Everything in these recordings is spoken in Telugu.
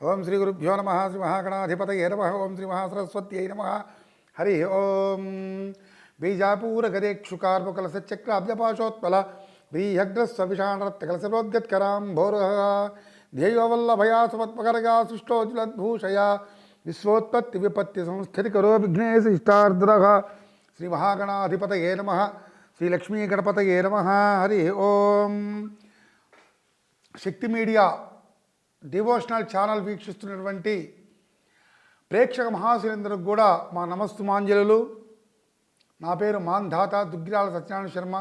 ఓం శ్రీ గురుభ్యో నమ శ్రీ మహాగణాధిపతయే నమ ఓం శ్రీ మహాసరస్వత్యై నమ హరి ఓం బీజాపూరగదేక్షుకార్ముకలసచక్రాబ్జపాశోత్పల వ్రీహగ్రస్వవిషాణరత్కలసరోద్గత్కరాం భోరుహ ధ్యేయోవల్లభయా సమత్మకరగా సృష్టోజ్వలద్భూషయా విశ్వోత్పత్తి విపత్తి సంస్థితికరో విఘ్నేశ ఇష్టార్ద్రః శ్రీ మహాగణాధిపతయే నమ శ్రీ లక్ష్మీ గణపతయే నమ హరి ఓం. శక్తి మీడియా డివోషనల్ ఛానల్ వీక్షిస్తున్నటువంటి ప్రేక్షక మహాశిలందరికి కూడా మా నమస్తుమాంజలు. నా పేరు మాంధాత దుగ్గిరాల సత్యనారాయణ శర్మ.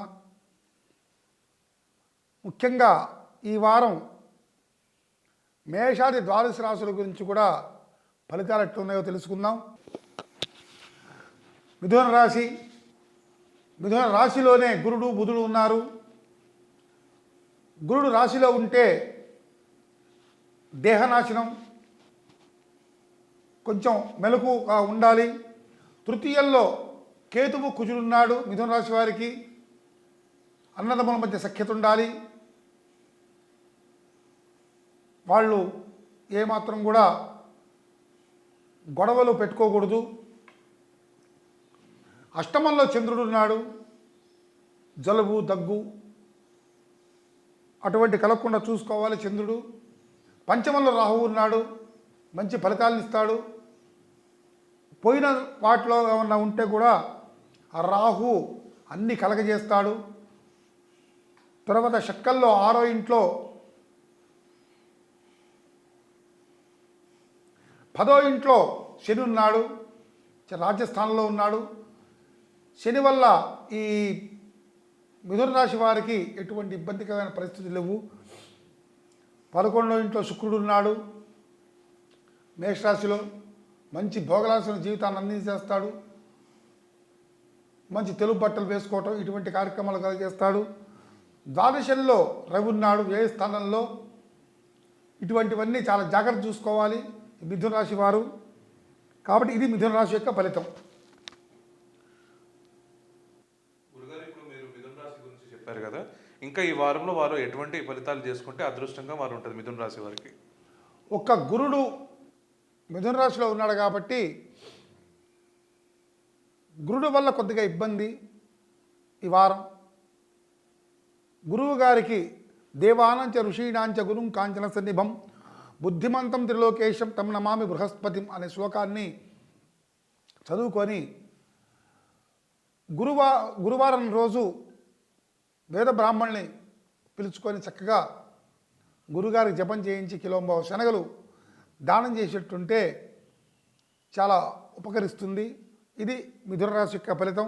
ముఖ్యంగా ఈ వారం మేషాది ద్వాదశ రాశుల గురించి కూడా ఫలితాలు ఎట్లున్నాయో తెలుసుకుందాం. మిథున రాశి, మిథున రాశిలోనే గురుడు బుధుడు ఉన్నారు. గురుడు రాశిలో ఉంటే దేహనాశనం, కొంచెం మెలకుగా ఉండాలి. తృతీయంలో కేతువు కుజుడున్నాడు. మిథున రాశి వారికి అన్నదమ్ముల మధ్య సఖ్యత ఉండాలి. వాళ్ళు ఏమాత్రం కూడా గొడవలు పెట్టుకోకూడదు. అష్టమంలో చంద్రుడు ఉన్నాడు. జలుబు దగ్గు అటువంటి కలగకుండా చూసుకోవాలి చంద్రుడు. పంచమంలో రాహువు ఉన్నాడు. మంచి ఫలితాలను ఇస్తాడు. పోయిన వాటిలో ఏమన్నా ఉంటే కూడా ఆ రాహు అన్నీ కలగజేస్తాడు. తర్వాత షక్కల్లో 6వ ఇంట్లో 10వ ఇంట్లో శని ఉన్నాడు. రాజ్యస్థానంలో ఉన్నాడు. శని వల్ల ఈ మిథున రాశి వారికి ఎటువంటి ఇబ్బందికరమైన పరిస్థితులు లేవు. 11వ ఇంట్లో శుక్రుడు ఉన్నాడు. మేషరాశిలో మంచి భోగలాసిన జీవితాన్ని అందించేస్తాడు. మంచి తెలుగు బట్టలు వేసుకోవటం ఇటువంటి కార్యక్రమాలు కలిగేస్తాడు. ద్వాదశంలో రవి ఉన్నాడు వ్యయ స్థానంలో. ఇటువంటివన్నీ చాలా జాగ్రత్త చూసుకోవాలి మిథున రాశి వారు. కాబట్టి ఇది మిథున రాశి యొక్క ఫలితం. గురుగారు, ఇప్పుడు మీరు మిథున రాశి గురించి చెప్పారు కదా, ఇంకా ఈ వారంలో వారు ఎటువంటి ఫలితాలు చేసుకుంటే అదృష్టంగా వారు ఉంటుంది మిథున రాశి వారికి? ఒక్క గురుడు మిథున రాశిలో ఉన్నాడు కాబట్టి గురుడు వల్ల కొద్దిగా ఇబ్బంది ఈ వారం. గురువు గారికి దేవానంచ ఋషీణాంచ గురుం కాంచన సన్నిభం బుద్ధిమంతం త్రిలోకేశం తమ్ నమామి బృహస్పతిం అనే శ్లోకాన్ని చదువుకొని గురువారం రోజు వేద బ్రాహ్మణ్ణి పిలుచుకొని చక్కగా గురుగారికి జపం చేయించి కిలోంబావు శనగలు దానం చేసేట్టుంటే చాలా ఉపకరిస్తుంది. ఇది మిథున రాశి యొక్క ఫలితం.